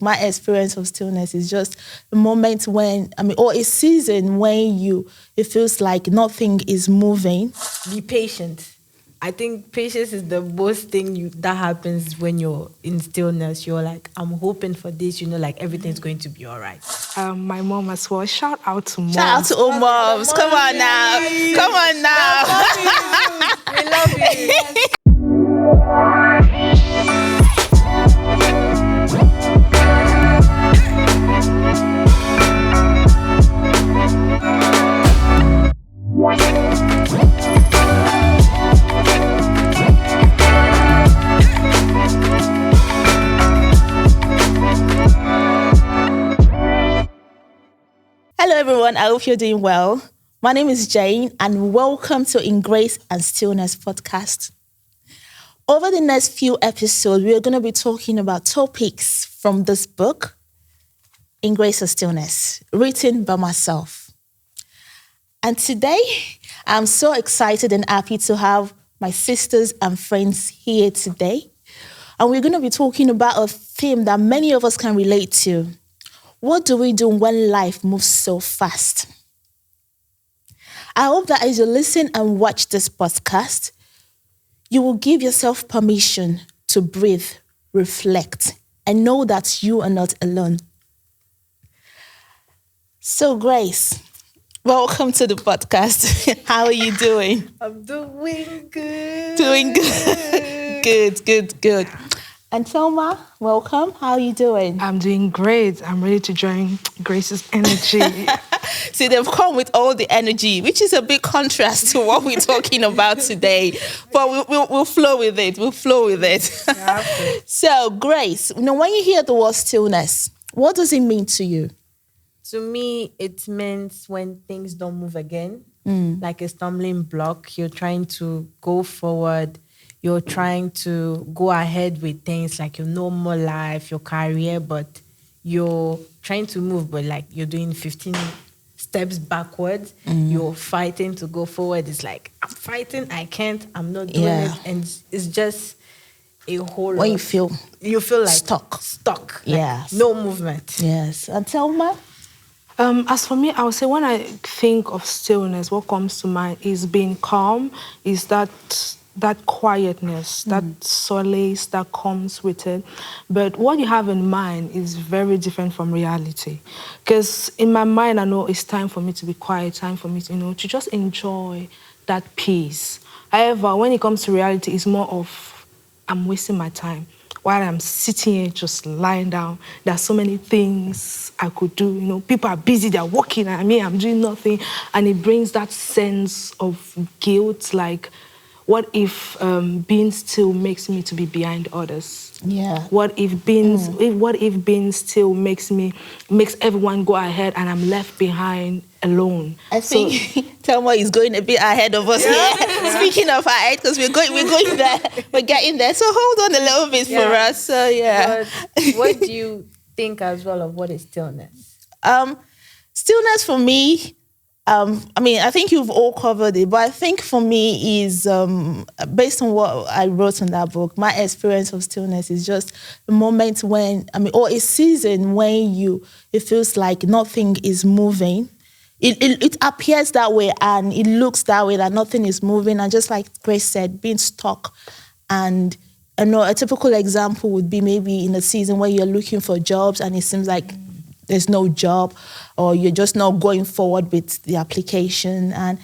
my experience of stillness is just a moment when, or a season when it feels like nothing is moving. Be patient. I think patience is the most thing that happens when you're in stillness. You're like, I'm hoping for this, like everything's going to be all right. My mom as well. Shout out to moms. Shout out to all moms. Come on now. Come on now. We love you. Hello everyone, I hope you're doing well. My name is Jane and welcome to In Grace and Stillness podcast. Over the next few episodes, we're going to be talking about topics from this book, In Grace and Stillness, written by myself. And today, I'm so excited and happy to have my sisters and friends here today. And we're going to be talking about a theme that many of us can relate to. What do we do when life moves so fast? I hope that as you listen and watch this podcast, you will give yourself permission to breathe, reflect, and know that you are not alone. So, Grace, welcome to the podcast. How are you doing? I'm doing good. Doing good. Good. And Telma, welcome. How are you doing? I'm doing great. I'm ready to join Grace's energy. See, they've come with all the energy, which is a big contrast to what we're talking about today. But we'll flow with it. Yeah, So, Grace, when you hear the word stillness, what does it mean to you? To me, it means when things don't move again, like a stumbling block. You're trying to go forward. You're trying to go ahead with things like your normal life, your career, but you're trying to move, but like you're doing 15 steps backwards. You're fighting to go forward. It's like, I'm fighting, I can't, I'm not doing it. And it's just a whole When lot. you feel like stuck. Like Yes. no movement. Yes. And Telma? As for me, I would say when I think of stillness, what comes to mind is being calm, is that quietness, that solace that comes with it. But what you have in mind is very different from reality. Because in my mind, I know it's time for me to be quiet, time for me to, to just enjoy that peace. However, when it comes to reality, it's more of, I'm wasting my time. While I'm sitting here just lying down, there are so many things I could do. People are busy, they're working, and I'm doing nothing. And it brings that sense of guilt, like, what if being still makes me to be behind others? Yeah. What if being still makes everyone go ahead and I'm left behind alone? I think Telma is going a bit ahead of us here. Speaking of ahead, because we're going there, we're getting there. So hold on a little bit for us. So yeah. But what do you think as well of what is stillness? Stillness for me, I think you've all covered it, but I think for me is, based on what I wrote in that book, my experience of stillness is just a moment when, or a season when it feels like nothing is moving. It appears that way and it looks that way, that nothing is moving. And just like Grace said, being stuck. And a typical example would be maybe in a season where you're looking for jobs and it seems like there's no job, or you're just not going forward with the application. And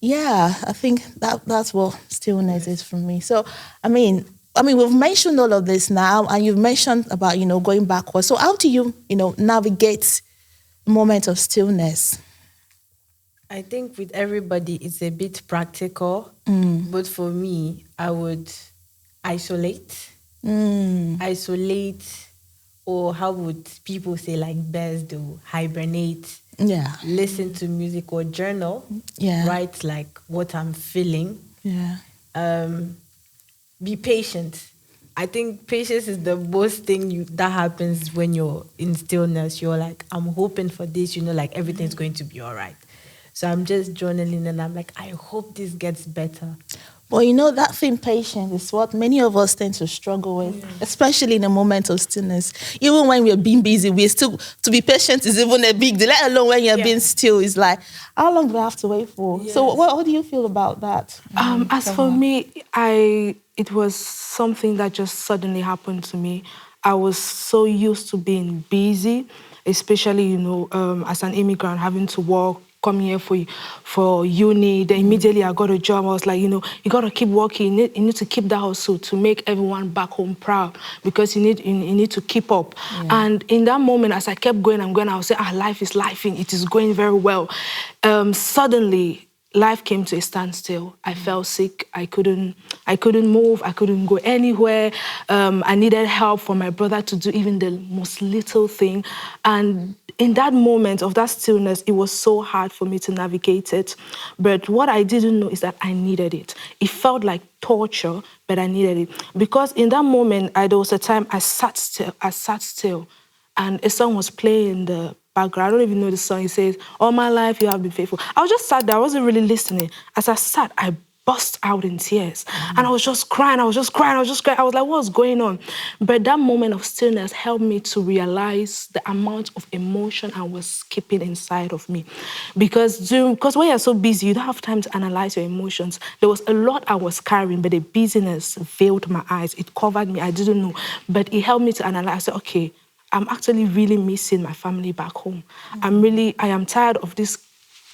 yeah, I think that's what stillness is for me. So, we've mentioned all of this now, and you've mentioned about, going backwards. So how do you, navigate a moment of stillness? I think with everybody, it's a bit practical. But for me, I would isolate. Or how would people say, like bears do, hibernate, listen to music or journal, write like what I'm feeling. Be patient. I think patience is the most thing that happens when you're in stillness. You're like, I'm hoping for this, like everything's going to be all right. So I'm just journaling and I'm like, I hope this gets better. Well, that thing, patience, is what many of us tend to struggle with, especially in a moment of stillness. Even when we're being busy, we still, to be patient is even a big deal, let alone when you're being still. It's like, how long do I have to wait for? Yes. So what do you feel about that? As for me, it was something that just suddenly happened to me. I was so used to being busy, especially as an immigrant, having to work, come here for uni. Then immediately I got a job. I was like, you got to keep working. You need to keep that hustle to make everyone back home proud, because you need to keep up. And in that moment, as I kept going, I was saying, life is lifing. It is going very well. Suddenly, life came to a standstill. I fell sick. I couldn't move. I couldn't go anywhere. I needed help from my brother to do even the most little thing. And in that moment of that stillness, it was so hard for me to navigate it. But what I didn't know is that I needed it. It felt like torture, but I needed it. Because in that moment, there was a time I sat still, and a song was playing in the background. I don't even know the song. It says, "All my life you have been faithful." I was just sat there. I wasn't really listening. As I sat, I burst out in tears. And I was just crying. I was like, what's going on? But that moment of stillness helped me to realize the amount of emotion I was keeping inside of me. Because when you're so busy, you don't have time to analyze your emotions. There was a lot I was carrying, but the busyness veiled my eyes. It covered me. I didn't know. But it helped me to analyze. I said, okay, I'm actually really missing my family back home. I am tired of this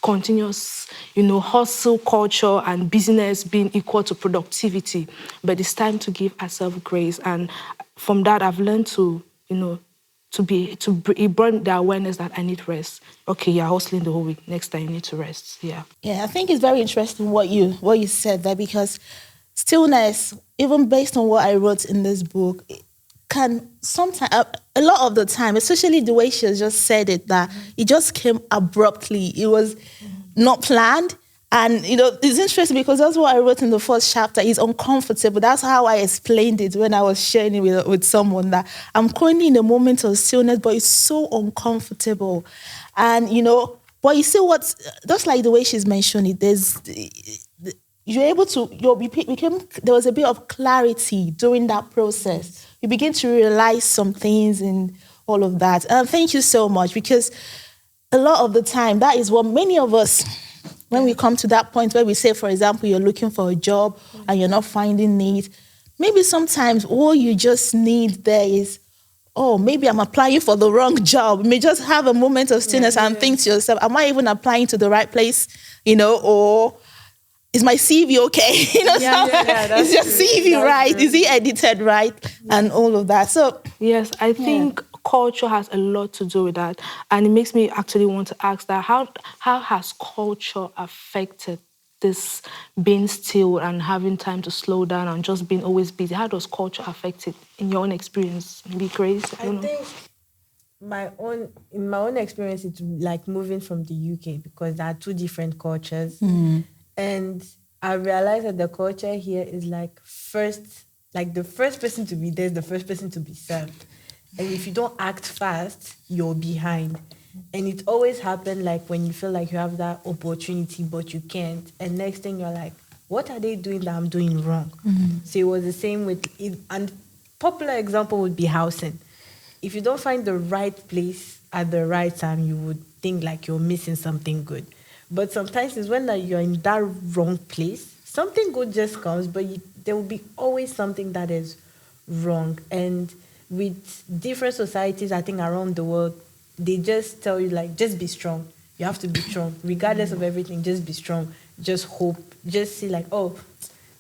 continuous, hustle culture and business being equal to productivity. But it's time to give ourselves grace. And from that, I've learned to it brought the awareness that I need rest. Okay, you're hustling the whole week. Next time you need to rest. Yeah. Yeah, I think it's very interesting what you said there, because stillness, even based on what I wrote in this book, can sometimes, a lot of the time, especially the way she just said it, that it just came abruptly. It was not planned. And, it's interesting because that's what I wrote in the first chapter. It's uncomfortable. That's how I explained it when I was sharing it with someone, that I'm currently in a moment of stillness, but it's so uncomfortable. And, but you see what, just like the way she's mentioned it, you're able to, there was a bit of clarity during that process. You begin to realize some things and all of that. And thank you so much, because a lot of the time, that is what many of us, when we come to that point where we say, for example, you're looking for a job and you're not finding it, maybe sometimes all you just need there is, maybe I'm applying for the wrong job. You may just have a moment of stillness and think to yourself, am I even applying to the right place? Or is my CV okay? Is your CV right? True. Is it edited right? And all of that. So yes, I think culture has a lot to do with that. And it makes me actually want to ask that, how has culture affected this being still and having time to slow down and just being always busy? How does culture affect it in your own experience? Maybe Grace? I think in my own experience, it's like moving from the UK, because there are two different cultures. And I realized that the culture here is the first person to be there is the first person to be served. And if you don't act fast, you're behind. And it always happens like when you feel like you have that opportunity, but you can't. And next thing you're like, what are they doing that I'm doing wrong? So it was the same with it. And popular example would be housing. If you don't find the right place at the right time, you would think like you're missing something good. But sometimes it's when you're in that wrong place, something good just comes, but there will be always something that is wrong. And with different societies, I think, around the world, they just tell you, like, just be strong. You have to be strong. Regardless of everything, just be strong. Just hope. Just see, like,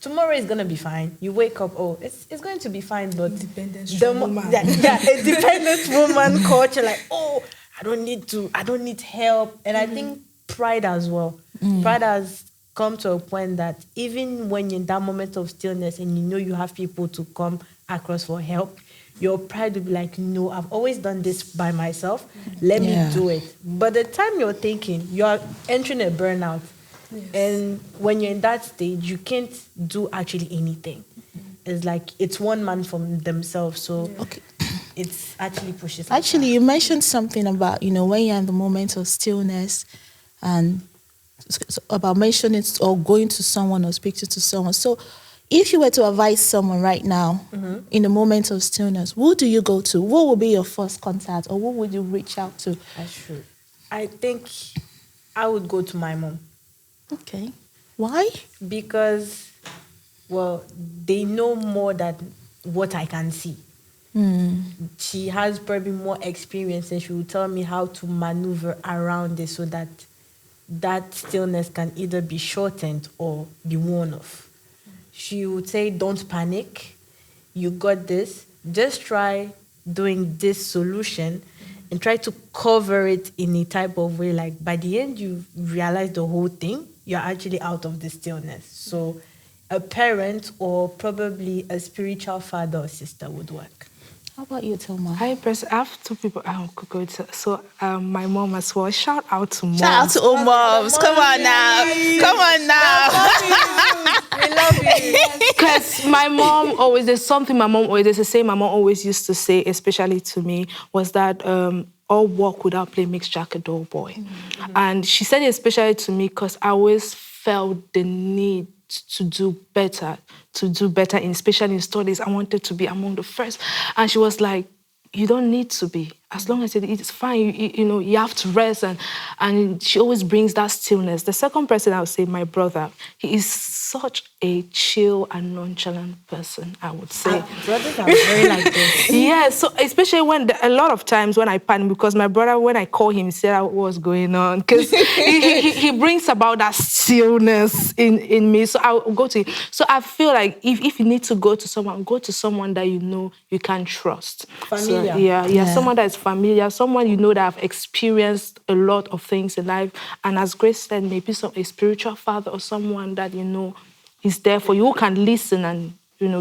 tomorrow is going to be fine. You wake up, it's going to be fine. But independent woman. A dependent woman culture, like, I don't need help. And I think pride as well. Pride has come to a point that even when you're in that moment of stillness and you have people to come across for help, your pride will be like, no, I've always done this by myself. Let me do it. But the time you're thinking, you're entering a burnout. Yes. And when you're in that stage, you can't do actually anything. It's like it's one man from themselves. So it's actually pushes. Actually, you mentioned something about, when you're in the moment of stillness and about mentioning or going to someone or speaking to someone. So if you were to advise someone right now in a moment of stillness, who do you go to? What would be your first contact, or who would you reach out to? That's true. I think I would go to my mom. Okay. Why? Because, well, they know more than what I can see. She has probably more experience, and she will tell me how to maneuver around it so that that stillness can either be shortened or be worn off. She would say, don't panic. You got this. Just try doing this solution and try to cover it in a type of way. Like by the end, you realize the whole thing, you're actually out of the stillness. So a parent or probably a spiritual father or sister would work. How about you, Telma? I have two people I could go to. So my mom as well. Shout out to mom. Shout out to all moms. Come on now. Come on now. We love you. Because my mom always, there's a saying my mom always used to say, especially to me, was that all work without play makes Jack a dull boy. And she said it especially to me because I always felt the need to do better, especially in studies. I wanted to be among the first. And she was like, you don't need to be. As long as it's fine, you have to rest. And she always brings that stillness. The second person, I would say, my brother. He is such a chill and nonchalant person, I would say. Brothers are very like this. Yeah, so especially when, a lot of times when I panic, because my brother, when I call him, he said what's going on. Because he brings about that stillness in me. So I'll go to him. So I feel like if you need to go to someone that you know you can trust. Familiar. So, yeah, someone that is familiar, someone you know that have experienced a lot of things in life. And as Grace said, maybe a spiritual father or someone that you know is there for you, who can listen and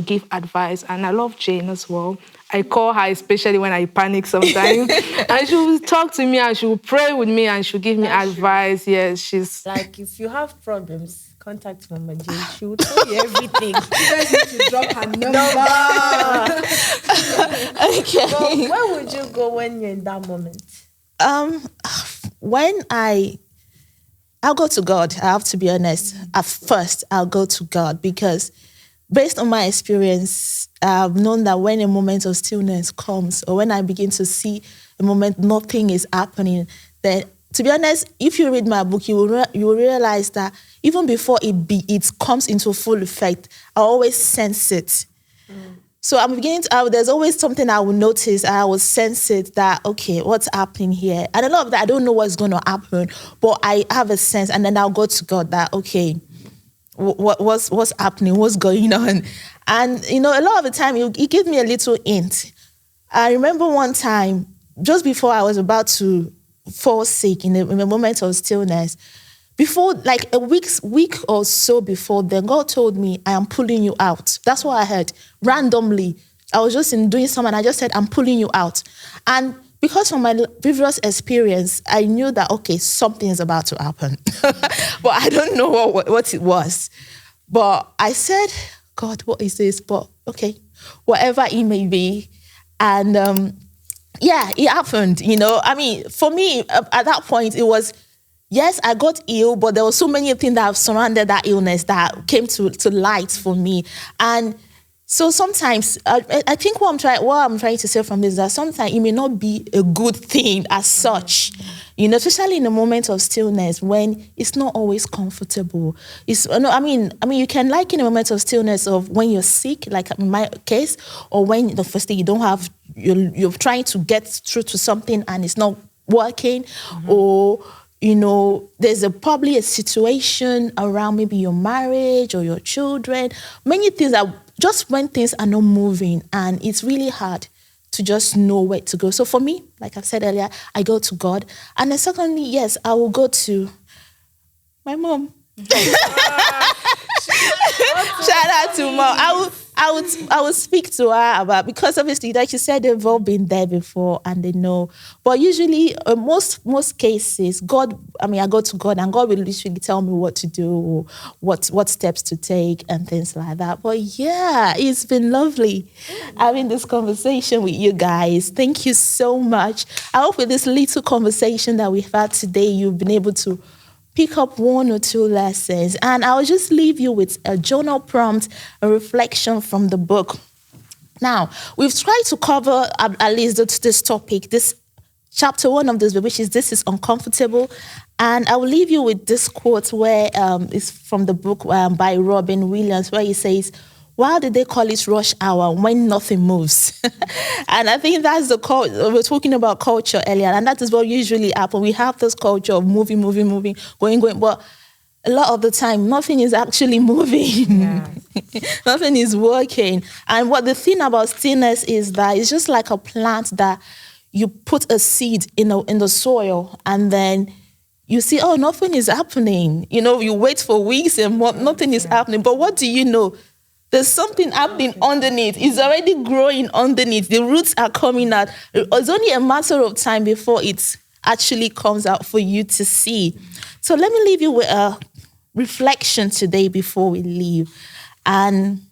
give advice. And I love Jane as well. I call her especially when I panic sometimes. And she will talk to me and she will pray with me and she'll give me advice. True. Yes, she's... Like, if you have problems, contact Mama Jane. She will tell you everything. You guys need to drop her number. Okay. So where would you go when you're in that moment? When I'll go to God. I have to be honest. At first, I'll go to God because based on my experience, I've known that when a moment of stillness comes or when I begin to see a moment nothing is happening, then to be honest, if you read my book, you will realize that even before it comes into full effect, I always sense it. So I'm beginning to, there's always something I will notice. I will sense it that, okay, what's happening here? And a lot of that, I don't know what's going to happen, but I have a sense, and then I'll go to God that, okay, what's happening? What's going on? And, a lot of the time, he gave me a little hint. I remember one time, just before I was about to fall sick in a moment of stillness, before, like a week or so before then, God told me, I am pulling you out. That's what I heard. Randomly, I was just doing something, and I just said, I'm pulling you out. And because from my previous experience, I knew that, okay, something is about to happen. But I don't know what it was. But I said, God, what is this? But okay, whatever it may be. And it happened, I mean, for me, at that point, it was, yes, I got ill, but there were so many things that have surrounded that illness that came to light for me. And so sometimes, I think what I'm trying to say from this is that sometimes it may not be a good thing as such, especially in a moment of stillness when it's not always comfortable. I mean, you can liken a moment of stillness of when you're sick, like in my case, or when the first thing you're trying to get through to something and it's not working, or there's probably a situation around maybe your marriage or your children. Many things are just when things are not moving and it's really hard to just know where to go. So for me, like I said earlier, I go to God. And then secondly, yes, I will go to my mom. Shout out to mom. I would speak to her about, because obviously, like you said, they've all been there before and they know. But usually, most cases, I go to God and God will literally tell me what to do, what steps to take and things like that. But yeah, it's been lovely having this conversation with you guys. Thank you so much. I hope with this little conversation that we've had today, you've been able to pick up one or two lessons. And I'll just leave you with a journal prompt, a reflection from the book. Now, we've tried to cover at least this topic, this chapter 1 of this book, which is "This is Uncomfortable." And I will leave you with this quote where it's from the book by Robin Williams, where he says, "Why did they call it rush hour when nothing moves?" And I think that's the we were talking about culture earlier, and that is what usually happens. We have this culture of moving, going, but a lot of the time, nothing is actually moving. Yeah. Nothing is working. And what the thing about stillness is that it's just like a plant that you put a seed in the soil, and then you see, oh, nothing is happening. You wait for weeks and nothing is happening. But what do you know? There's something happening underneath. It's already growing underneath. The roots are coming out. It's only a matter of time before it actually comes out for you to see. So let me leave you with a reflection today before we leave. And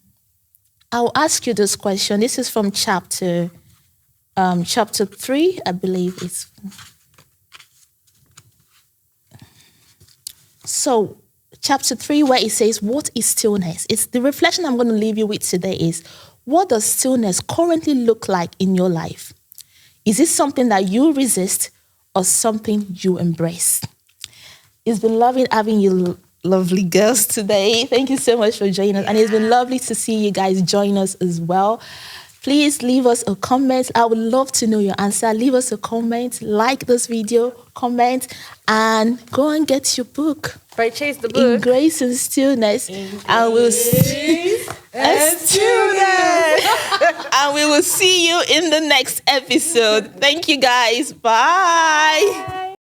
I'll ask you this question. This is from chapter 3, I believe it's. So chapter 3, where it says, "What is stillness?" It's the reflection I'm going to leave you with today is, what does stillness currently look like in your life? Is it something that you resist or something you embrace? It's been lovely having you lovely girls today. Thank you so much for joining us. And it's been lovely to see you guys join us as well. Please leave us a comment. I would love to know your answer. Leave us a comment, like this video, comment, and go and get your book. Purchase the book. In Grace and Stillness. And we'll see and we will see you in the next episode. Thank you guys. Bye.